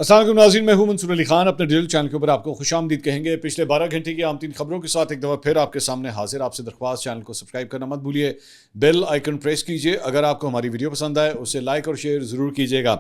السلام علیکم ناظرین، میں ہوں منصور علی خان. اپنے ڈیجیٹل چینل کے اوپر آپ کو خوش آمدید کہیں گے. پچھلے 12 گھنٹے کی عام ترین خبروں کے ساتھ ایک دفعہ پھر آپ کے سامنے حاضر. آپ سے درخواست چینل کو سبسکرائب کرنا مت بھولیے, بیل آئیکن پریس کیجیے. اگر آپ کو ہماری ویڈیو پسند آئے اسے لائک اور شیئر ضرور کیجیے گا.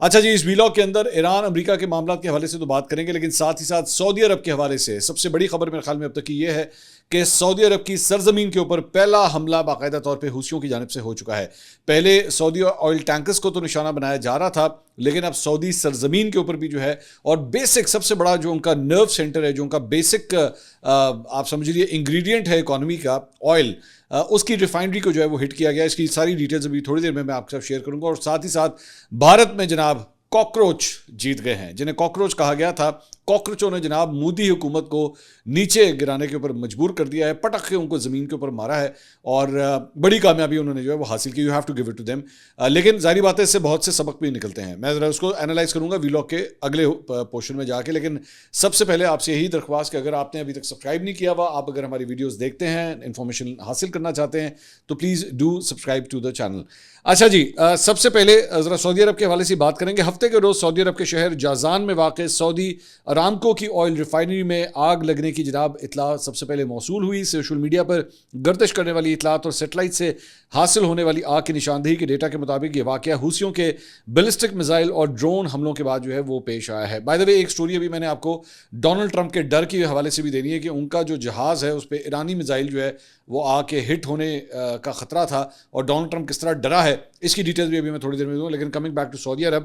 اچھا جی, اس ویلاگ کے اندر ایران امریکہ کے معاملات کے حوالے سے تو بات کریں گے, لیکن ساتھ ہی ساتھ سعودی عرب کے حوالے سے سب سے بڑی خبر میرے خیال میں اب تک کی یہ ہے کہ سعودی عرب کی سرزمین کے اوپر پہلا حملہ باقاعدہ طور پہ حوثیوں کی جانب سے ہو چکا ہے. پہلے سعودی آئل ٹینکرز کو تو نشانہ بنایا جا رہا تھا, لیکن اب سعودی سرزمین کے اوپر بھی جو ہے, اور بیسک سب سے بڑا جو ان کا نرو سینٹر ہے, جو ان کا بیسک آپ سمجھ لیجیے انگریڈینٹ ہے اکانومی کا, آئل, اس کی ریفائنری کو جو ہے وہ ہٹ کیا گیا. اس کی ساری ڈیٹیلز ابھی تھوڑی دیر میں آپ کے ساتھ شیئر کروں گا. اور ساتھ ہی ساتھ بھارت میں جناب کاکروچ جیت گئے ہیں, جنہیں کاکروچ کہا گیا تھا. کاکروچوں نے جناب مودی حکومت کو نیچے گرانے کے اوپر مجبور کر دیا ہے, پٹک کے ان کو زمین کے اوپر مارا ہے, اور بڑی کامیابی انہوں نے جو ہے وہ حاصل کی. You have to give it to them. لیکن ظاہری بات ہے اس سے بہت سے سبق بھی نکلتے ہیں. میں ذرا اس کو اینالائز کروں گا ویلاگ کے اگلے پورشن میں جا کے. لیکن سب سے پہلے آپ سے یہی درخواست کہ اگر آپ نے ابھی تک سبسکرائب نہیں کیا ہوا, آپ اگر ہماری ویڈیوز دیکھتے ہیں, انفارمیشن حاصل کرنا چاہتے ہیں, تو please do subscribe to the channel. اچھا جی, سب سے پہلے ذرا سعودی عرب کے حوالے سے بات کریں گے. ہفتے کے روز سعودی عرب کے شہر جازان میں واقع سعودی ارامکو کی آئل ریفائنری میں آگ لگنے کی جناب اطلاع سب سے پہلے موصول ہوئی. سوشل میڈیا پر گردش کرنے والی اطلاعات اور سیٹلائٹ سے حاصل ہونے والی آگ کی نشاندہی کے ڈیٹا کے مطابق یہ واقعہ حوثیوں کے بیلسٹک میزائل اور ڈرون حملوں کے بعد جو ہے وہ پیش آیا ہے. بائی دا وے, ایک سٹوری ابھی میں نے آپ کو ڈونلڈ ٹرمپ کے ڈر کے حوالے سے بھی دینی ہے کہ ان کا جو جہاز ہے اس پہ ایرانی میزائل جو ہے وہ آ کے ہٹ ہونے کا خطرہ تھا, اور ڈونلڈ ٹرمپ کس طرح ڈرا ہے اس کی ڈیٹیلز بھی ابھی میں تھوڑی دیر میں دوں. لیکن کمنگ بیک ٹو سعودی عرب,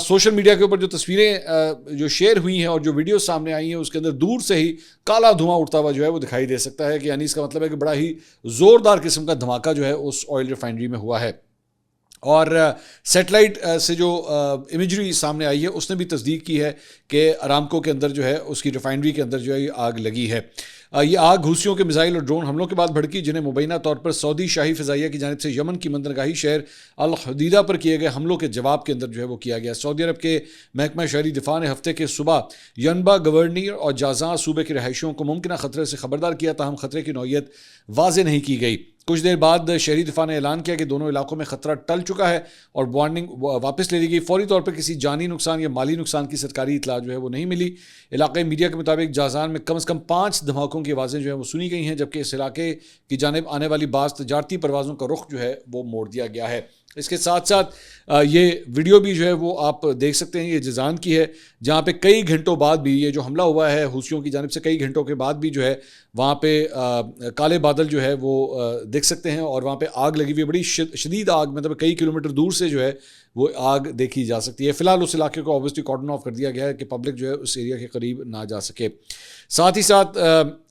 سوشل میڈیا کے اوپر جو تصویریں جو شیئر ہوئی ہیں اور جو ویڈیو سامنے آئی ہیں, اس کے اندر دور سے ہی کالا دھواں اٹھتا ہوا جو ہے وہ دکھائی دے سکتا ہے, کہ یعنی اس کا مطلب ہے کہ بڑا ہی زوردار قسم کا دھماکہ جو ہے اس آئل ریفائنری میں ہوا ہے. اور سیٹلائٹ سے جو امیجری سامنے آئی ہے اس نے بھی تصدیق کی ہے کہ ارامکو کے اندر جو ہے اس کی ریفائنری کے اندر جو ہے یہ آگ لگی ہے. یہ آگ حوثیوں کے میزائل اور ڈرون حملوں کے بعد بھڑکی, جنہیں مبینہ طور پر سعودی شاہی فضائیہ کی جانب سے یمن کی بندرگاہی شہر الحدیدہ پر کیے گئے حملوں کے جواب کے اندر جو ہے وہ کیا گیا. سعودی عرب کے محکمہ شہری دفاع نے ہفتے کے صبح ینبا گورنر اور جازان صوبے کے رہائشیوں کو ممکنہ خطرے سے خبردار کیا, تاہم خطرے کی نوعیت واضح نہیں کی گئی. کچھ دیر بعد شہری دفاع نے اعلان کیا کہ دونوں علاقوں میں خطرہ ٹل چکا ہے اور وارننگ واپس لے لی گئی. فوری طور پر کسی جانی نقصان یا مالی نقصان کی سرکاری اطلاع جو ہے وہ نہیں ملی. علاقائی میڈیا کے مطابق جازان میں کم از کم 5 دھماکوں کی آوازیں جو ہے وہ سنی گئی ہیں, جبکہ اس علاقے کی جانب آنے والی بعض تجارتی پروازوں کا رخ جو ہے وہ موڑ دیا گیا ہے. اس کے ساتھ ساتھ یہ ویڈیو بھی جو ہے وہ آپ دیکھ سکتے ہیں, یہ جازان کی ہے, جہاں پہ کئی گھنٹوں بعد بھی یہ جو حملہ ہوا ہے حوثیوں کی جانب سے, کئی گھنٹوں کے بعد بھی جو ہے وہاں پہ کالے بادل جو ہے وہ دیکھ سکتے ہیں, اور وہاں پہ آگ لگی ہوئی ہے, بڑی شدید آگ, مطلب کئی کلومیٹر دور سے جو ہے وہ آگ دیکھی جا سکتی ہے. فی الحال اس علاقے کو اوبویسلی کارڈن آف کر دیا گیا ہے کہ پبلک جو ہے اس ایریا کے قریب نہ جا سکے. ساتھ ہی ساتھ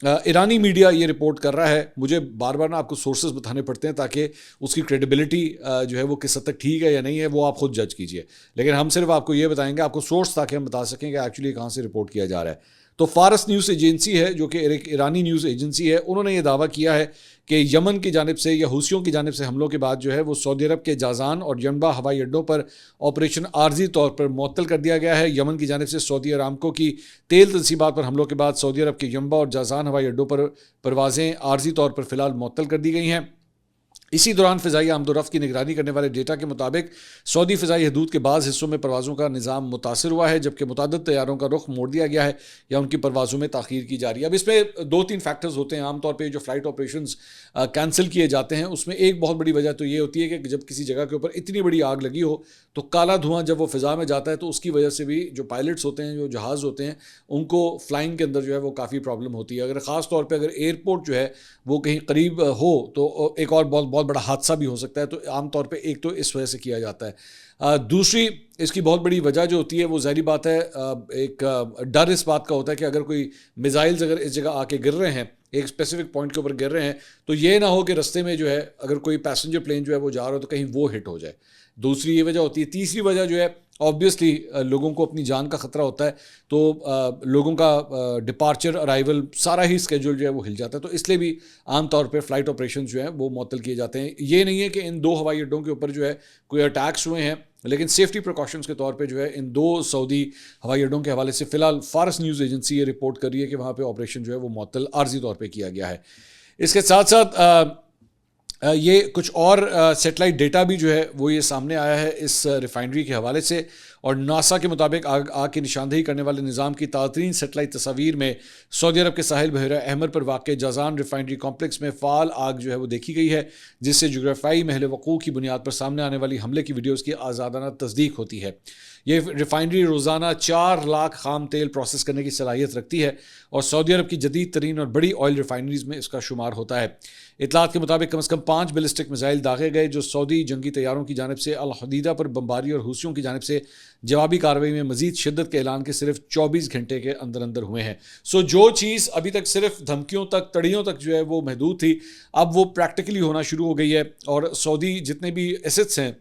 ایرانی میڈیا یہ رپورٹ کر رہا ہے, مجھے بار بار نا آپ کو سورسز بتانے پڑتے ہیں تاکہ اس کی کریڈیبلٹی جو ہے وہ کس حد تک ٹھیک ہے یا نہیں ہے وہ آپ خود جج کیجئے, لیکن ہم صرف آپ کو یہ بتائیں گے, آپ کو سورس, تاکہ ہم بتا سکیں کہ ایکچولی کہاں سے رپورٹ کیا جا رہا ہے. تو فارس نیوز ایجنسی ہے, جو کہ ایک ایرانی نیوز ایجنسی ہے, انہوں نے یہ دعویٰ کیا ہے کہ یمن کی جانب سے یا حوثیوں کی جانب سے حملوں کے بعد جو ہے وہ سعودی عرب کے جازان اور ینبا ہوائی اڈوں پر آپریشن عارضی طور پر معطل کر دیا گیا ہے. یمن کی جانب سے سعودی ارامکو کی تیل تنصیبات پر حملوں کے بعد سعودی عرب کے ینبا اور جازان ہوائی اڈوں پر پروازیں عارضی طور پر فی الحال معطل کر دی گئی ہیں. اسی دوران فضائی آمد و رفت کی نگرانی کرنے والے ڈیٹا کے مطابق سعودی فضائی حدود کے بعض حصوں میں پروازوں کا نظام متاثر ہوا ہے, جبکہ متعدد طیاروں کا رخ موڑ دیا گیا ہے یا ان کی پروازوں میں تاخیر کی جا رہی ہے. اب اس میں 2-3 فیکٹرز ہوتے ہیں عام طور پہ جو فلائٹ آپریشنز کینسل کیے جاتے ہیں. اس میں ایک بہت بڑی وجہ تو یہ ہوتی ہے کہ جب کسی جگہ کے اوپر اتنی بڑی آگ لگی ہو تو کالا دھواں جب وہ فضا میں جاتا ہے تو اس کی وجہ سے بھی جو پائلٹس ہوتے ہیں, جو جہاز ہوتے ہیں, ان کو فلائنگ کے اندر جو ہے وہ کافی پرابلم ہوتی ہے. اگر خاص طور پہ اگر ایئرپورٹ جو ہے وہ کہیں قریب ہو تو ایک اور بہت بڑا حادثہ بھی ہو سکتا ہے. تو عام طور پہ ایک تو اس وجہ سے کیا جاتا ہے. دوسری اس کی بہت بڑی وجہ جو ہوتی ہے وہ ظاہری بات ہے, ایک ڈر اس بات کا ہوتا ہے کہ اگر کوئی میزائلز اگر اس جگہ آ کے گر رہے ہیں, ایک اسپیسیفک پوائنٹ کے اوپر گر رہے ہیں, تو یہ نہ ہو کہ رستے میں جو ہے اگر کوئی پیسنجر پلین جو ہے وہ جا رہا ہو تو کہیں وہ ہٹ ہو جائے. دوسری یہ وجہ ہوتی ہے. تیسری وجہ جو ہے آبویسلی لوگوں کو اپنی جان کا خطرہ ہوتا ہے, تو لوگوں کا ڈپارچر ارائیول سارا ہی اسکیجول جو ہے وہ ہل جاتا ہے. تو اس لیے بھی عام طور پہ فلائٹ آپریشنز جو ہیں وہ معطل کیے جاتے ہیں. یہ نہیں ہے کہ ان 2 ہوائی اڈوں کے اوپر جو ہے کوئی اٹیکس ہوئے ہیں, لیکن سیفٹی پریکاشنز کے طور پہ جو ہے ان 2 سعودی ہوائی اڈوں کے حوالے سے فی الحال فارس نیوز ایجنسی یہ رپورٹ کر رہی ہے کہ وہاں پہ آپریشن جو ہے وہ معطل عارضی طور پہ کیا گیا ہے. اس کے ساتھ ساتھ یہ کچھ اور سیٹلائٹ ڈیٹا بھی جو ہے وہ یہ سامنے آیا ہے اس ریفائنری کے حوالے سے، اور ناسا کے مطابق آگ کی نشاندہی کرنے والے نظام کی تازہ ترین سیٹلائٹ تصاویر میں سعودی عرب کے ساحل بحیرہ احمر پر واقع جازان ریفائنری کمپلیکس میں فعال آگ جو ہے وہ دیکھی گئی ہے، جس سے جغرافیائی محل وقوع کی بنیاد پر سامنے آنے والی حملے کی ویڈیوز کی آزادانہ تصدیق ہوتی ہے۔ یہ ریفائنری روزانہ 4 لاکھ خام تیل پروسیس کرنے کی صلاحیت رکھتی ہے اور سعودی عرب کی جدید ترین اور بڑی آئل ریفائنریز میں اس کا شمار ہوتا ہے۔ اطلاعات کے مطابق کم از کم 5 بیلسٹک میزائل داغے گئے جو سعودی جنگی طیاروں کی جانب سے الحدیدہ پر بمباری اور حوثیوں کی جانب سے جوابی کارروائی میں مزید شدت کے اعلان کے صرف 24 گھنٹے کے اندر اندر ہوئے ہیں۔ جو چیز ابھی تک صرف دھمکیوں تک، تڑیوں تک جو ہے وہ محدود تھی، اب وہ پریکٹیکلی ہونا شروع ہو گئی ہے، اور سعودی جتنے بھی ایسٹس ہیں،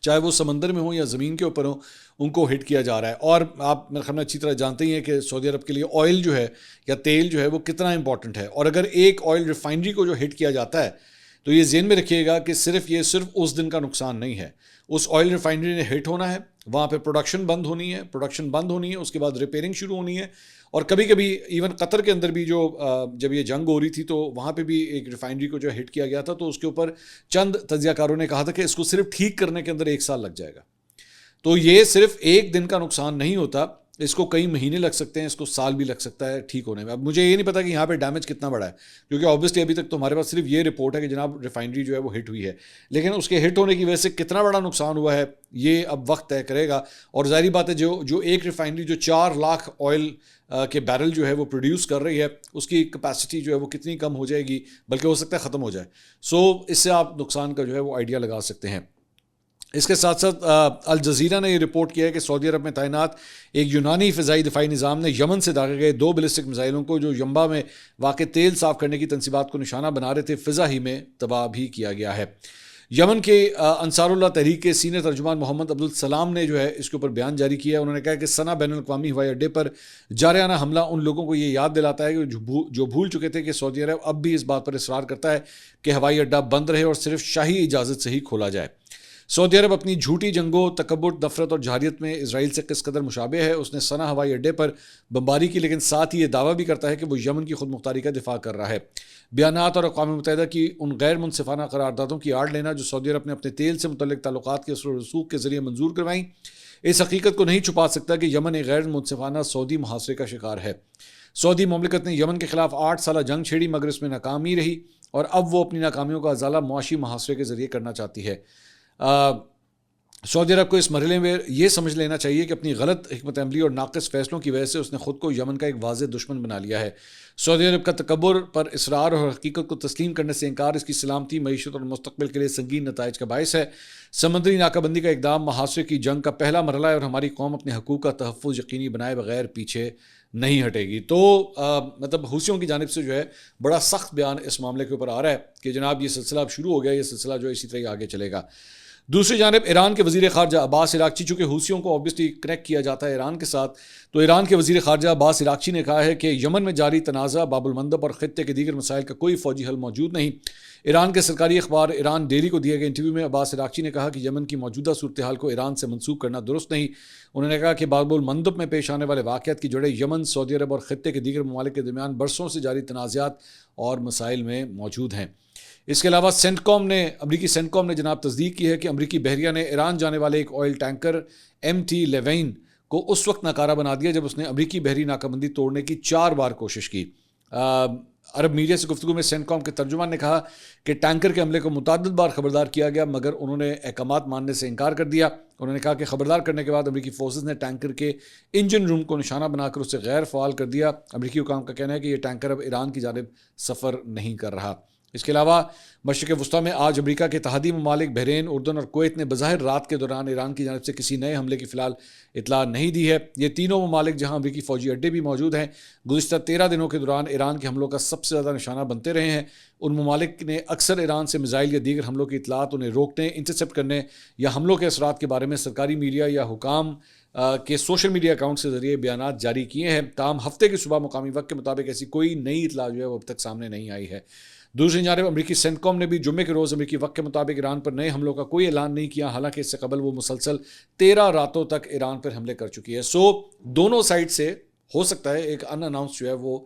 چاہے وہ سمندر میں ہوں یا زمین کے اوپر ہوں، ان کو ہٹ کیا جا رہا ہے۔ اور آپ میرے خیال میں اچھی طرح جانتے ہی ہیں کہ سعودی عرب کے لیے آئل جو ہے یا تیل جو ہے وہ کتنا امپورٹنٹ ہے، اور اگر ایک آئل ریفائنری کو جو ہٹ کیا جاتا ہے تو یہ ذہن میں رکھیے گا کہ صرف اس دن کا نقصان نہیں ہے، اس آئل ریفائنری نے ہٹ ہونا ہے، وہاں پہ پروڈکشن بند ہونی ہے، اس کے بعد ریپیئرنگ شروع ہونی ہے، اور کبھی کبھی ایون قطر کے اندر بھی جب یہ جنگ ہو رہی تھی تو وہاں پہ بھی ایک ریفائنری کو جو ہٹ کیا گیا تھا، تو اس کے اوپر چند تجزیہ کاروں نے کہا تھا کہ اس کو صرف ٹھیک کرنے کے اندر 1 سال لگ جائے گا۔ تو یہ صرف ایک دن کا نقصان نہیں ہوتا، اس کو کئی مہینے لگ سکتے ہیں، اس کو سال بھی لگ سکتا ہے ٹھیک ہونے میں۔ اب مجھے یہ نہیں پتا کہ یہاں پہ ڈیمیج کتنا بڑا ہے، کیونکہ آبویسلی ابھی تک تو ہمارے پاس صرف یہ رپورٹ ہے کہ جناب ریفائنری جو ہے وہ ہٹ ہوئی ہے، لیکن اس کے ہٹ ہونے کی وجہ سے کتنا بڑا نقصان ہوا ہے یہ اب وقت طے کرے گا۔ اور ظاہری بات ہے جو ایک ریفائنری جو 4 لاکھ آئل کے بیرل جو ہے وہ پروڈیوس کر رہی ہے، اس کی کیپیسٹی جو ہے وہ کتنی کم ہو جائے گی، بلکہ ہو سکتا ہے ختم ہو جائے۔ اس سے آپ نقصان کا جو ہے وہ آئیڈیا لگا سکتے ہیں۔ اس کے ساتھ ساتھ الجزیرہ نے یہ رپورٹ کیا ہے کہ سعودی عرب میں تعینات ایک یونانی فضائی دفاعی نظام نے یمن سے داغے گئے 2 بیلسٹک میزائلوں کو جو ینبع میں واقع تیل صاف کرنے کی تنصیبات کو نشانہ بنا رہے تھے، فضا ہی میں تباہ بھی کیا گیا ہے۔ یمن کے انصار اللہ تحریک کے سینئر ترجمان محمد عبدالسلام نے جو ہے اس کے اوپر بیان جاری کیا ہے۔ انہوں نے کہا کہ صنعا بین الاقوامی ہوائی اڈے پر جارحانہ حملہ ان لوگوں کو یہ یاد دلاتا ہے کہ جو بھول چکے تھے کہ سعودی عرب اب بھی اس بات پر اصرار کرتا ہے کہ ہوائی اڈہ بند رہے اور صرف شاہی اجازت سے ہی کھولا جائے۔ سعودی عرب اپنی جھوٹی جنگوں، تکبر، نفرت اور جارحیت میں اسرائیل سے کس قدر مشابہ ہے۔ اس نے صنعا ہوائی اڈے پر بمباری کی، لیکن ساتھ ہی یہ دعویٰ بھی کرتا ہے کہ وہ یمن کی خود مختاری کا دفاع کر رہا ہے۔ بیانات اور اقوام متحدہ کی ان غیر منصفانہ قراردادوں کی آڑ لینا جو سعودی عرب نے اپنے تیل سے متعلق تعلقات کے اثر و رسوخ کے ذریعے منظور کروائیں، اس حقیقت کو نہیں چھپا سکتا کہ یمن ایک غیر منصفانہ سعودی محاصرے کا شکار ہے۔ سعودی مملکت نے یمن کے خلاف 8 سالہ جنگ چھیڑی، مگر اس میں ناکامی رہی، اور اب وہ اپنی ناکامیوں کا ازالہ معاشی محاصرے کے ذریعے کرنا چاہتی ہے۔ سعودی عرب کو اس مرحلے میں یہ سمجھ لینا چاہیے کہ اپنی غلط حکمت عملی اور ناقص فیصلوں کی وجہ سے اس نے خود کو یمن کا ایک واضح دشمن بنا لیا ہے۔ سعودی عرب کا تکبر پر اصرار اور حقیقت کو تسلیم کرنے سے انکار اس کی سلامتی، معیشت اور مستقبل کے لیے سنگین نتائج کا باعث ہے۔ سمندری ناکہ بندی کا اقدام محاصرے کی جنگ کا پہلا مرحلہ ہے، اور ہماری قوم اپنے حقوق کا تحفظ یقینی بنائے بغیر پیچھے نہیں ہٹے گی۔ تو مطلب حوثیوں کی جانب سے جو ہے بڑا سخت بیان اس معاملے کے اوپر آ رہا ہے کہ جناب یہ سلسلہ اب شروع ہو گیا، یہ سلسلہ جو اسی طرح آگے چلے گا۔ دوسری جانب ایران کے وزیر خارجہ عباس عراقچی، چونکہ حوثیوں کو اوبیسلی کنیکٹ کیا جاتا ہے ایران کے ساتھ، تو ایران کے وزیر خارجہ عباس عراقچی نے کہا ہے کہ یمن میں جاری تنازع، باب المندب اور خطے کے دیگر مسائل کا کوئی فوجی حل موجود نہیں۔ ایران کے سرکاری اخبار ایران ڈیلی کو دیے گئے انٹرویو میں عباس عراقچی نے کہا کہ یمن کی موجودہ صورتحال کو ایران سے منسوخ کرنا درست نہیں۔ انہوں نے کہا کہ باب المندب میں پیش آنے والے واقعات کی جڑیں یمن، سعودی عرب اور خطے کے دیگر ممالک کے درمیان برسوں سے جاری تنازعات اور مسائل میں موجود ہیں۔ اس کے علاوہ امریکی سینٹکام نے جناب تصدیق کی ہے کہ امریکی بحریہ نے ایران جانے والے ایک آئل ٹینکر MT11 کو اس وقت ناکارہ بنا دیا جب اس نے امریکی بحری ناکہ بندی توڑنے کی 4 بار کوشش کی۔ عرب میڈیا سے گفتگو میں سینٹکام کے ترجمان نے کہا کہ ٹینکر کے حملے کو متعدد بار خبردار کیا گیا، مگر انہوں نے احکامات ماننے سے انکار کر دیا۔ انہوں نے کہا کہ خبردار کرنے کے بعد امریکی فورسز نے ٹینکر کے انجن روم کو نشانہ بنا کر اسے غیر فعال کر دیا۔ امریکی حکام کا کہنا ہے کہ یہ ٹینکر اب ایران کی جانب سفر نہیں کر رہا۔ اس کے علاوہ مشرق وسطیٰ میں آج امریکہ کے اتحادی ممالک بحرین، اردن اور کویت نے بظاہر رات کے دوران ایران کی جانب سے کسی نئے حملے کی فی الحال اطلاع نہیں دی ہے۔ یہ تینوں ممالک جہاں امریکی فوجی اڈے بھی موجود ہیں، گزشتہ 13 دنوں کے دوران ایران کے حملوں کا سب سے زیادہ نشانہ بنتے رہے ہیں۔ ان ممالک نے اکثر ایران سے میزائل یا دیگر حملوں کی اطلاعات انہیں روکنے، انٹرسیپٹ کرنے یا حملوں کے اثرات کے بارے میں سرکاری میڈیا یا حکام کے سوشل میڈیا اکاؤنٹس کے ذریعے بیانات جاری کیے ہیں۔ تاہم ہفتے کی صبح مقامی وقت کے مطابق ایسی کوئی نئی اطلاع جو ہے وہ اب تک سامنے نہیں آئی ہے۔ دوسری جانب امریکی سینٹکام نے بھی جمعے کے روز امریکی وقت کے مطابق ایران پر نئے حملوں کا کوئی اعلان نہیں کیا، حالانکہ اس سے قبل وہ مسلسل 13 راتوں تک ایران پر حملے کر چکی ہے۔ دونوں سائڈ سے ہو سکتا ہے ایک ان اناؤنس جو ہے وہ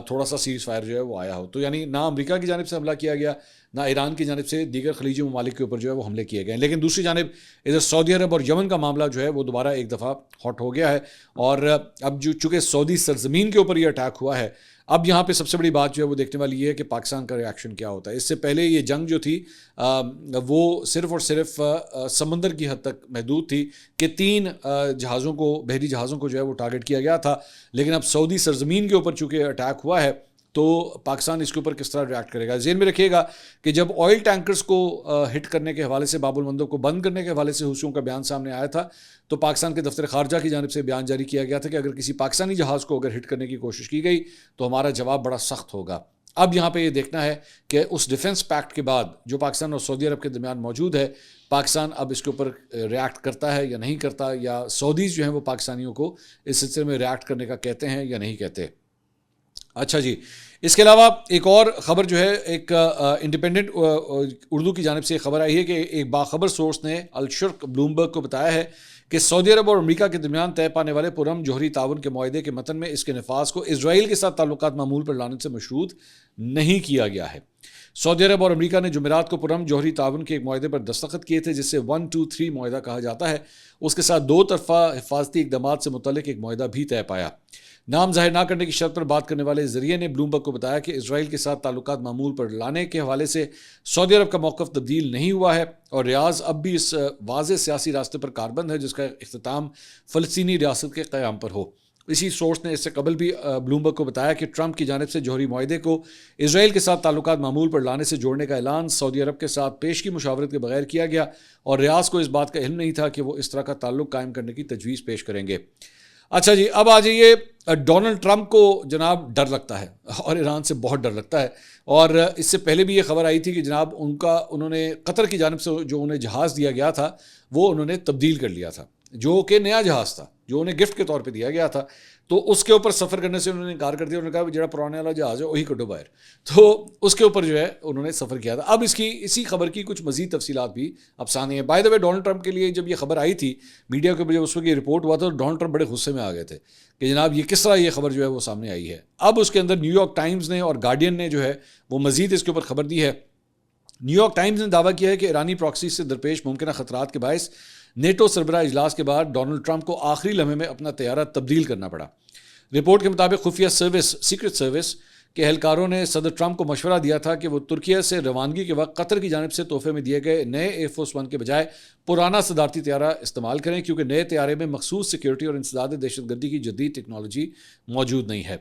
تھوڑا سا سیریز فائر جو ہے وہ آیا ہو۔ تو یعنی نہ امریکہ کی جانب سے حملہ کیا گیا، نہ ایران کی جانب سے دیگر خلیجی ممالک کے اوپر جو ہے وہ حملے کیے گئے ہیں. لیکن دوسری جانب ادھر سعودی عرب اور یمن کا معاملہ جو ہے وہ دوبارہ ایک دفعہ ہاٹ ہو گیا ہے, اور اب جو چونکہ سعودی سرزمین کے اوپر یہ اٹیک ہوا ہے, اب یہاں پہ سب سے بڑی بات جو ہے وہ دیکھنے والی یہ ہے کہ پاکستان کا ری ایکشن کیا ہوتا ہے. اس سے پہلے یہ جنگ جو تھی وہ صرف اور صرف سمندر کی حد تک محدود تھی کہ 3 جہازوں کو, بحری جہازوں کو جو ہے وہ ٹارگٹ کیا گیا تھا. لیکن اب سعودی سرزمین کے اوپر چونکہ اٹیک ہوا ہے تو پاکستان اس کے اوپر کس طرح ریئیکٹ کرے گا. ذہن میں رکھیے گا کہ جب آئل ٹینکرز کو ہٹ کرنے کے حوالے سے, باب المندب کو بند کرنے کے حوالے سے حوثیوں کا بیان سامنے آیا تھا, تو پاکستان کے دفتر خارجہ کی جانب سے بیان جاری کیا گیا تھا کہ اگر کسی پاکستانی جہاز کو اگر ہٹ کرنے کی کوشش کی گئی تو ہمارا جواب بڑا سخت ہوگا. اب یہاں پہ یہ دیکھنا ہے کہ اس ڈیفنس پیکٹ کے بعد جو پاکستان اور سعودی عرب کے درمیان موجود ہے, پاکستان اب اس کے اوپر ریئیکٹ کرتا ہے یا نہیں کرتا, یا سعودیز جو ہیں وہ پاکستانیوں کو اس سلسلے میں ریئیکٹ کرنے کا کہتے ہیں یا نہیں کہتے. اچھا جی, اس کے علاوہ ایک اور خبر جو ہے, ایک انڈیپینڈنٹ اردو کی جانب سے خبر آئی ہے کہ ایک باخبر سورس نے الشرق بلومبرگ کو بتایا ہے کہ سعودی عرب اور امریکہ کے درمیان طے پانے والے پرامن جوہری تعاون کے معاہدے کے متن میں اس کے نفاذ کو اسرائیل کے ساتھ تعلقات معمول پر لانے سے مشروط نہیں کیا گیا ہے. سعودی عرب اور امریکہ نے جمعرات کو پرامن جوہری تعاون کے ایک معاہدے پر دستخط کیے تھے جسے 123 معاہدہ کہا جاتا ہے. اس کے ساتھ 2 طرفہ حفاظتی اقدامات سے متعلق ایک معاہدہ بھی طے پایا. نام ظاہر نہ کرنے کی شرط پر بات کرنے والے ذریعے نے بلومبرگ کو بتایا کہ اسرائیل کے ساتھ تعلقات معمول پر لانے کے حوالے سے سعودی عرب کا موقف تبدیل نہیں ہوا ہے, اور ریاض اب بھی اس واضح سیاسی راستے پر کاربند ہے جس کا اختتام فلسطینی ریاست کے قیام پر ہو. اسی سورس نے اس سے قبل بھی بلومبرگ کو بتایا کہ ٹرمپ کی جانب سے جوہری معاہدے کو اسرائیل کے ساتھ تعلقات معمول پر لانے سے جوڑنے کا اعلان سعودی عرب کے ساتھ پیشگی مشاورت کے بغیر کیا گیا, اور ریاض کو اس بات کا علم نہیں تھا کہ وہ اس طرح کا تعلق قائم کرنے کی تجویز پیش کریں گے. اچھا جی, اب آ جائیے, ڈونلڈ ٹرمپ کو جناب ڈر لگتا ہے اور ایران سے بہت ڈر لگتا ہے, اور اس سے پہلے بھی یہ خبر آئی تھی کہ جناب انہوں نے قطر کی جانب سے جو انہیں جہاز دیا گیا تھا وہ انہوں نے تبدیل کر لیا تھا, جو کہ نیا جہاز تھا جو انہیں گفٹ کے طور پہ دیا گیا تھا, تو اس کے اوپر سفر کرنے سے انہوں نے انکار کر دیا. انہوں نے کہا جڑا پرانے والا جہاز ہے وہی کڈو باہر, تو اس کے اوپر جو ہے انہوں نے سفر کیا تھا. اب اسی خبر کی کچھ مزید تفصیلات بھی اب سامنے ہیں. By the way, Donald Trump کے لیے جب یہ خبر آئی تھی میڈیا کے اوپر, جب اس وقت یہ رپورٹ ہوا تھا تو ڈونلڈ ٹرمپ بڑے غصے میں آ گئے تھے کہ جناب یہ کس طرح یہ خبر جو ہے وہ سامنے آئی ہے. اب اس کے اندر نیو یارک ٹائمز نے اور گارڈین نے جو ہے وہ مزید اس کے اوپر خبر دی ہے. نیو یارک ٹائمز نے دعویٰ کیا ہے کہ ایرانی پراکسی سے درپیش ممکنہ خطرات کے باعث نیٹو سربراہ اجلاس کے بعد ڈونلڈ ٹرمپ کو آخری لمحے میں اپنا طیارہ تبدیل کرنا پڑا. رپورٹ کے مطابق خفیہ سروس سیکرٹ سروس کے اہلکاروں نے صدر ٹرمپ کو مشورہ دیا تھا کہ وہ ترکیہ سے روانگی کے وقت قطر کی جانب سے تحفے میں دیے گئے نئے ایئر فورس 1 کے بجائے پرانا صدارتی طیارہ استعمال کریں, کیونکہ نئے طیارے میں مخصوص سیکیورٹی اور انسداد دہشت گردی کی جدید ٹیکنالوجی موجود نہیں ہے.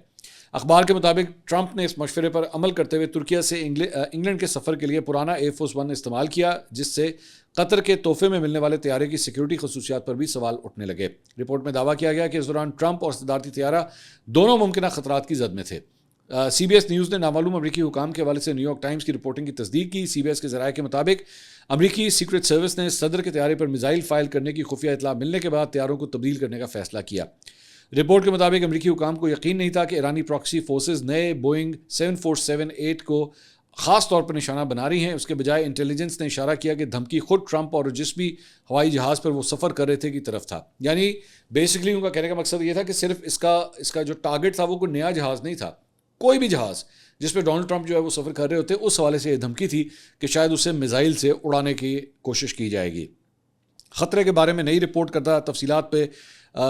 اخبار کے مطابق ٹرمپ نے اس مشورے پر عمل کرتے ہوئے ترکیہ سے انگلینڈ کے سفر کے لیے پرانا ایئر فورس 1 استعمال کیا, جس سے قطر کے تحفے میں ملنے والے طیارے کی سیکیورٹی خصوصیات پر بھی سوال اٹھنے لگے. رپورٹ میں دعویٰ کیا گیا کہ اس دوران ٹرمپ اور صدارتی طیارہ دونوں ممکنہ خطرات کی زد میں تھے. سی بی ایس نیوز نے نامعلوم امریکی حکام کے حوالے سے نیو یارک ٹائمز کی رپورٹنگ کی تصدیق کی. سی بی ایس کے ذرائع کے مطابق امریکی سیکرٹ سروس نے صدر کے طیارے پر میزائل فائر کرنے کی خفیہ اطلاع ملنے کے بعد طیاروں کو تبدیل کرنے کا فیصلہ کیا. رپورٹ کے مطابق امریکی حکام کو یقین نہیں تھا کہ ایرانی پراکسی فورسز نئے بوئنگ 7478 کو خاص طور پر نشانہ بنا رہی ہیں. اس کے بجائے انٹیلیجنس نے اشارہ کیا کہ دھمکی خود ٹرمپ اور جس بھی ہوائی جہاز پر وہ سفر کر رہے تھے کی طرف تھا. یعنی بیسکلی ان کا کہنے کا مقصد یہ تھا کہ صرف اس کا جو ٹارگٹ تھا وہ کوئی نیا جہاز نہیں تھا, کوئی بھی جہاز جس پہ ڈونلڈ ٹرمپ جو ہے وہ سفر کر رہے ہوتے, اس حوالے سے یہ دھمکی تھی کہ شاید اسے میزائل سے اڑانے کی کوشش کی جائے گی. خطرے کے بارے میں نئی رپورٹ کردہ تفصیلات پہ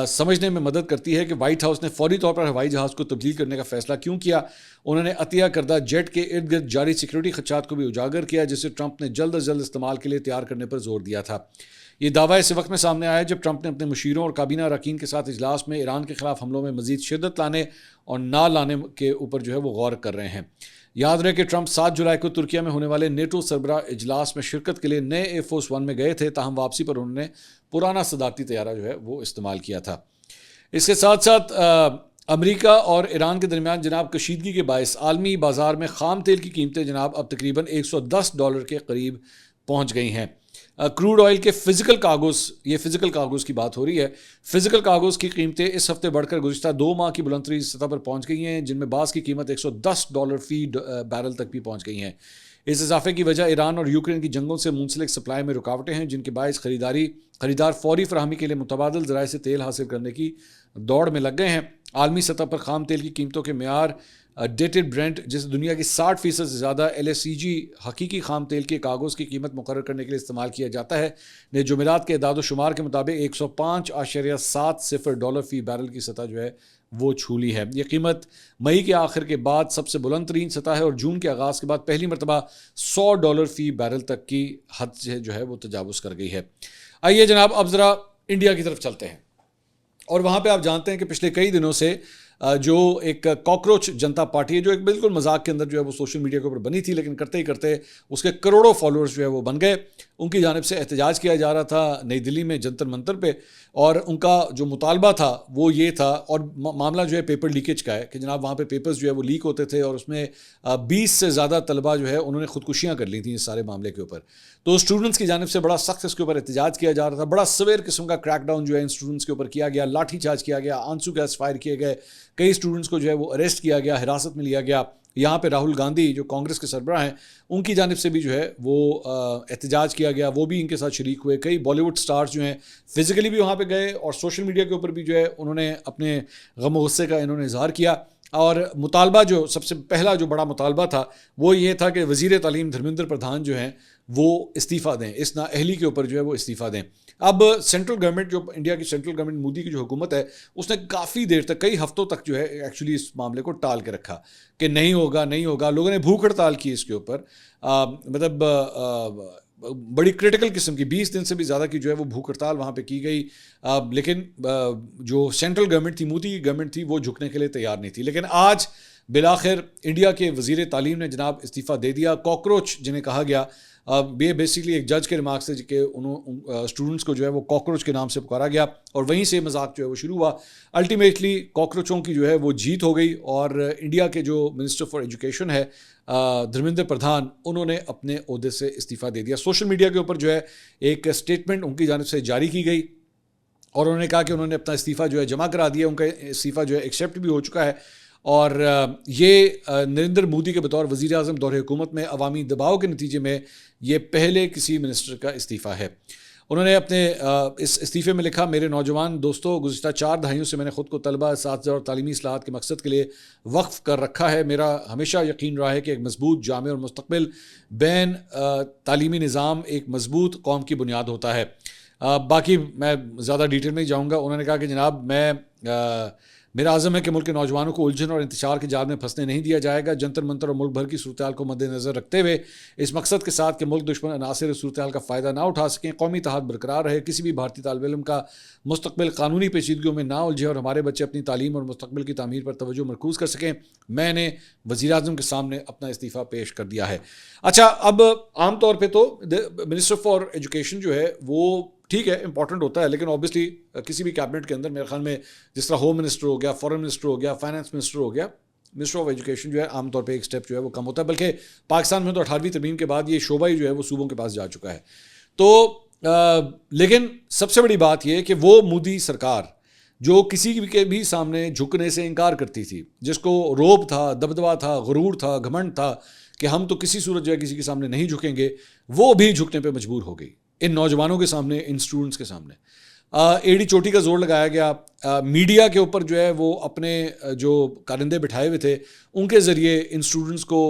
سمجھنے میں مدد کرتی ہے کہ وائٹ ہاؤس نے فوری طور پر ہوائی جہاز کو تبدیل کرنے کا فیصلہ کیوں کیا. انہوں نے عطیہ کردہ جیٹ کے ارد گرد جاری سیکیورٹی خدشات کو بھی اجاگر کیا, جسے ٹرمپ نے جلد از جلد استعمال کے لیے تیار کرنے پر زور دیا تھا. یہ دعویٰ اس وقت میں سامنے آیا جب ٹرمپ نے اپنے مشیروں اور کابینہ اراکین کے ساتھ اجلاس میں ایران کے خلاف حملوں میں مزید شدت لانے اور نہ لانے کے اوپر جو ہے وہ غور کر رہے ہیں. یاد رہے کہ ٹرمپ 7 جولائی کو ترکیہ میں ہونے والے نیٹو سربراہ اجلاس میں شرکت کے لیے نئے ایئر فورس 1 میں گئے تھے, تاہم واپسی پر انہوں نے پرانا صدارتی طیارہ جو ہے وہ استعمال کیا تھا. اس کے ساتھ ساتھ امریکہ اور ایران کے درمیان جناب کشیدگی کے باعث عالمی بازار میں خام تیل کی قیمتیں جناب اب تقریباً $110 کے قریب پہنچ گئی ہیں. کروڈ آئل کے فزیکل کاغذ کی بات ہو رہی ہے. فزیکل کاغذ کی قیمتیں اس ہفتے بڑھ کر گزشتہ 2 ماہ کی بلند ترین سطح پر پہنچ گئی ہیں, جن میں بعض کی قیمت $110 فی بیرل تک بھی پہنچ گئی ہیں. اس اضافے کی وجہ ایران اور یوکرین کی جنگوں سے منسلک سپلائی میں رکاوٹیں ہیں, جن کے باعث خریدار فوری فراہمی کے لیے متبادل ذرائع سے تیل حاصل کرنے کی دوڑ میں لگ گئے ہیں. عالمی سطح پر خام تیل کی قیمتوں کے معیار ڈیٹڈ برینٹ جسے دنیا کی 60% سے زیادہ LSCG حقیقی خام تیل کے کاغذ کی قیمت مقرر کرنے کے لیے استعمال کیا جاتا ہے نے جمعرات کے اعداد و شمار کے مطابق $105.70 فی بیرل کی سطح جو ہے وہ چھو لی ہے. یہ قیمت مئی کے آخر کے بعد سب سے بلند ترین سطح ہے اور جون کے آغاز کے بعد پہلی مرتبہ $100 فی بیرل تک کی حد سے جو ہے وہ تجاوز کر گئی ہے. آئیے جناب اب ذرا انڈیا کی طرف چلتے ہیں اور وہاں پہ آپ جانتے ہیں کہ پچھلے کئی دنوں سے جو ایک کاکروچ جنتا پارٹی ہے جو ایک بالکل مذاق کے اندر جو ہے وہ سوشل میڈیا کے اوپر بنی تھی لیکن کرتے ہی کرتے اس کے کروڑوں فالوورز جو ہے وہ بن گئے. ان کی جانب سے احتجاج کیا جا رہا تھا نئی دلی میں جنتر منتر پہ اور ان کا جو مطالبہ تھا وہ یہ تھا اور معاملہ جو ہے پیپر لیکیج کا ہے کہ جناب وہاں پہ پیپرز جو ہے وہ لیک ہوتے تھے اور اس میں 20 سے زیادہ طلبہ جو ہے انہوں نے خودکشیاں کر لی تھیں اس سارے معاملے کے اوپر. تو اسٹوڈنٹس کی جانب سے بڑا سخت اس کے اوپر احتجاج کیا جا رہا تھا. بڑا سویر قسم کا کریک ڈاؤن جو ہے ان اسٹوڈنٹس کے اوپر کیا گیا, لاٹھی چارج کیا گیا, آنسو گیس فائر کیے گئے, کئی اسٹوڈنٹس کو جو ہے وہ اریسٹ کیا گیا, حراست میں لیا گیا. یہاں پہ راہل گاندھی جو کانگریس کے سربراہ ہیں ان کی جانب سے بھی جو ہے وہ احتجاج کیا گیا, وہ بھی ان کے ساتھ شریک ہوئے. کئی بالی ووڈ سٹارز جو ہیں فزیکلی بھی وہاں پہ گئے اور سوشل میڈیا کے اوپر بھی جو ہے انہوں نے اپنے غم و غصے کا انہوں نے اظہار کیا. اور مطالبہ جو سب سے پہلا جو بڑا مطالبہ تھا وہ یہ تھا کہ وزیر تعلیم دھرمیندر پردھان جو ہیں وہ استعفیٰ دیں, اس نااہلی کے اوپر جو ہے وہ استعفیٰ دیں. اب سینٹرل گورنمنٹ جو انڈیا کی سینٹرل گورنمنٹ مودی کی جو حکومت ہے اس نے کافی دیر تک کئی ہفتوں تک جو ہے ایکچولی اس معاملے کو ٹال کے رکھا کہ نہیں ہوگا نہیں ہوگا. لوگوں نے بھوک ہڑتال کی اس کے اوپر, مطلب بڑی کرٹیکل قسم کی 20 دن سے بھی زیادہ کی جو ہے وہ بھوک ہڑتال وہاں پہ کی گئی. لیکن جو سینٹرل گورنمنٹ تھی, مودی کی گورنمنٹ تھی, وہ جھکنے کے لیے تیار نہیں تھی. لیکن آج بالآخر انڈیا کے وزیر تعلیم نے جناب استعفیٰ دے دیا. کاکروچ جنہیں کہا گیا, یہ بیسکلی ایک جج کے ریمارکس ہے کہ اسٹوڈنٹس کو جو ہے وہ کاکروچ کے نام سے پکارا گیا اور وہیں سے مذاق جو ہے وہ شروع ہوا. الٹیمیٹلی کاکروچوں کی جو ہے وہ جیت ہو گئی اور انڈیا کے جو منسٹر فار ایجوکیشن ہے دھرمیندر پردھان, انہوں نے اپنے عہدے سے استعفیٰ دے دیا. سوشل میڈیا کے اوپر جو ہے ایک اسٹیٹمنٹ ان کی جانب سے جاری کی گئی اور انہوں نے کہا کہ انہوں نے اپنا استعفیٰ جو ہے جمع کرا دیا, ان کا استعفیٰ جو ہے ایکسیپٹ بھی ہو چکا ہے اور یہ نریندر مودی کے بطور وزیر اعظم دور حکومت میں عوامی دباؤ کے نتیجے میں یہ پہلے کسی منسٹر کا استعفیٰ ہے. انہوں نے اپنے اس استعفے میں لکھا, میرے نوجوان دوستوں, گزشتہ 4 دہائیوں سے میں نے خود کو طلبہ, اساتذہ اور تعلیمی اصلاحات کے مقصد کے لیے وقف کر رکھا ہے. میرا ہمیشہ یقین رہا ہے کہ ایک مضبوط, جامع اور مستقبل بین تعلیمی نظام ایک مضبوط قوم کی بنیاد ہوتا ہے. باقی میں زیادہ ڈیٹیل میں ہی جاؤں گا. انہوں نے کہا کہ جناب میرا عزم ہے کہ ملک کے نوجوانوں کو الجھن اور انتشار کے جال میں پھنسنے نہیں دیا جائے گا. جنتر منتر اور ملک بھر کی صورتحال کو مد نظر رکھتے ہوئے اس مقصد کے ساتھ کہ ملک دشمن عناصر صورتحال کا فائدہ نہ اٹھا سکیں, قومی اتحاد برقرار رہے, کسی بھی بھارتی طالب علم کا مستقبل قانونی پیچیدگیوں میں نہ الجھے اور ہمارے بچے اپنی تعلیم اور مستقبل کی تعمیر پر توجہ مرکوز کر سکیں, میں نے وزیر اعظم کے سامنے اپنا استعفیٰ پیش کر دیا ہے. اچھا, اب عام طور پہ تو منسٹر فار ایجوکیشن جو ہے وہ ٹھیک ہے امپورٹنٹ ہوتا ہے, لیکن اوبیسلی کسی بھی کیبنٹ کے اندر میرے خیال میں جس طرح ہوم منسٹر ہو گیا, فورن منسٹر ہو گیا, فائنانس منسٹر ہو گیا, منسٹر آف ایجوکیشن جو ہے عام طور پہ ایک سٹیپ جو ہے وہ کم ہوتا ہے. بلکہ پاکستان میں تو 18ویں ترمیم کے بعد یہ شعبہ ہی جو ہے وہ صوبوں کے پاس جا چکا ہے. تو لیکن سب سے بڑی بات یہ کہ وہ مودی سرکار جو کسی کے بھی سامنے جھکنے سے انکار کرتی تھی, جس کو روب تھا, دبدبا تھا, غرور تھا, گھمنڈ تھا کہ ہم تو کسی صورت جو ہے کسی کے سامنے نہیں جھکیں گے, وہ بھی جھکنے پہ مجبور ہو گئی ان نوجوانوں کے سامنے, ان اسٹوڈنٹس کے سامنے. ایڑی چوٹی کا زور لگایا گیا. میڈیا کے اوپر جو ہے وہ اپنے جو کارندے بٹھائے ہوئے تھے ان کے ذریعے ان اسٹوڈنٹس کو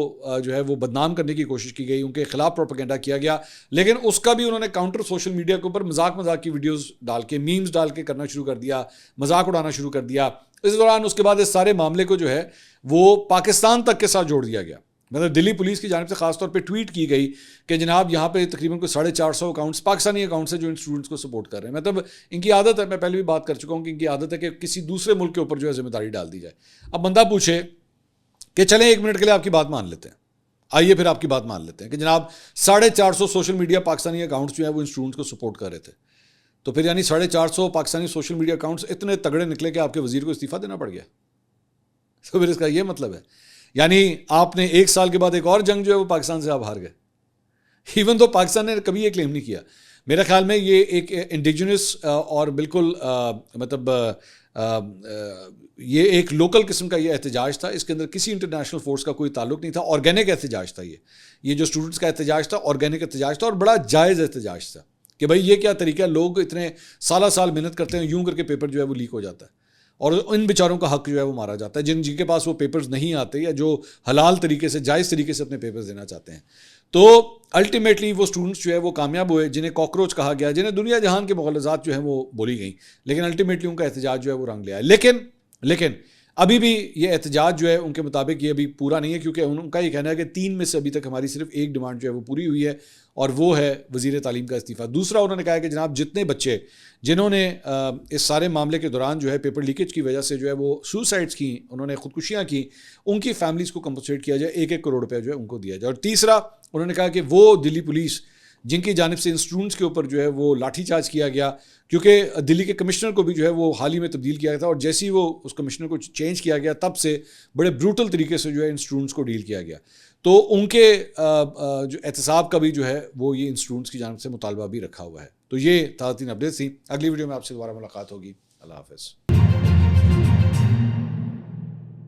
جو ہے وہ بدنام کرنے کی کوشش کی گئی, ان کے خلاف پروپیگنڈا کیا گیا. لیکن اس کا بھی انہوں نے کاؤنٹر سوشل میڈیا کے اوپر مذاق کی ویڈیوز ڈال کے, میمز ڈال کے کرنا شروع کر دیا, مذاق اڑانا شروع کر دیا. اس دوران اس کے بعد اس سارے معاملے کو جو ہے وہ پاکستان تک کے ساتھ جوڑ دیا گیا. مطلب دلی پولیس کی جانب سے خاص طور پہ ٹویٹ کی گئی کہ جناب یہاں پہ تقریباً کوئی 450 اکاؤنٹس پاکستانی اکاؤنٹس ہیں جو ان اسٹوڈنٹس کو سپورٹ کر رہے ہیں. مطلب ان کی عادت ہے, میں پہلے بھی بات کر چکا ہوں کہ ان کی عادت ہے کہ کسی دوسرے ملک کے اوپر جو ہے ذمہ داری ڈال دی جائے. اب بندہ پوچھے کہ چلیں 1 منٹ کے لیے آپ کی بات مان لیتے ہیں, آئیے پھر آپ کی بات مان لیتے ہیں کہ جناب 450 سوشل میڈیا پاکستانی اکاؤنٹس جو ہیں وہ ان اسٹوڈنٹس کو سپورٹ کر رہے تھے. تو پھر یعنی 450 پاکستانی سوشل میڈیا اکاؤنٹس اتنے تگڑے نکلے کہ آپ کے وزیر کو استعفیٰ دینا پڑ گیا. تو پھر اس کا یہ مطلب ہے یعنی آپ نے 1 سال کے بعد ایک اور جنگ جو ہے وہ پاکستان سے آپ ہار گئے. ایون تو پاکستان نے کبھی یہ کلیم نہیں کیا. میرے خیال میں یہ ایک انڈیجنس اور بالکل مطلب یہ ایک لوکل قسم کا یہ احتجاج تھا. اس کے اندر کسی انٹرنیشنل فورس کا کوئی تعلق نہیں تھا. آرگینک احتجاج تھا یہ جو اسٹوڈنٹس کا احتجاج تھا, آرگینک احتجاج تھا اور بڑا جائز احتجاج تھا کہ بھائی یہ کیا طریقہ ہے, لوگ اتنے سال محنت کرتے ہیں, یوں کر کے پیپر جو ہے وہ لیک ہو جاتا ہے. اور ان بیچاروں کا حق جو ہے وہ مارا جاتا ہے، جن کے پاس وہ پیپرز نہیں آتے یا جو حلال طریقے سے جائز طریقے سے اپنے پیپرز دینا چاہتے ہیں. تو الٹیمیٹلی وہ اسٹوڈنٹس جو ہے وہ کامیاب ہوئے، جنہیں کاکروچ کہا گیا، جنہیں دنیا جہان کے مغالطات جو ہیں وہ بولی گئیں، لیکن الٹیمیٹلی ان کا احتجاج جو ہے وہ رنگ لے آیا. لیکن ابھی بھی یہ احتجاج جو ہے ان کے مطابق یہ ابھی پورا نہیں ہے، کیونکہ ان کا یہ کہنا ہے کہ 3 میں سے ابھی تک ہماری صرف ایک ڈیمانڈ جو ہے وہ پوری ہوئی ہے، اور وہ ہے وزیر تعلیم کا استعفیٰ. دوسرا انہوں نے کہا ہے کہ جناب جتنے بچے جنہوں نے اس سارے معاملے کے دوران جو ہے پیپر لیکیج کی وجہ سے جو ہے وہ سوسائڈس کی، انہوں نے خودکشیاں کی، ان کی فیملیز کو کمپنسیٹ کیا جائے، 1-1 کروڑ روپے جو ہے ان کو دیا جائے. اور تیسرا انہوں نے کہا کہ وہ دلی پولیس جن کی جانب سے ان اسٹوڈنٹس کے اوپر جو ہے وہ لاٹھی چارج کیا گیا، کیونکہ دلی کے کمشنر کو بھی جو ہے وہ حال ہی میں تبدیل کیا گیا تھا، اور جیسے ہی وہ اس کمشنر کو چینج کیا گیا تب سے بڑے بروٹل طریقے سے جو ہے ان اسٹوڈنٹس کو ڈیل کیا گیا. تو ان کے جو احتساب کا بھی جو ہے وہ یہ ان اسٹوڈنٹس کی جانب سے مطالبہ بھی رکھا ہوا ہے. تو یہ تازہ ترین اپڈیٹس تھیں. اگلی ویڈیو میں آپ سے دوبارہ ملاقات ہوگی. اللہ حافظ.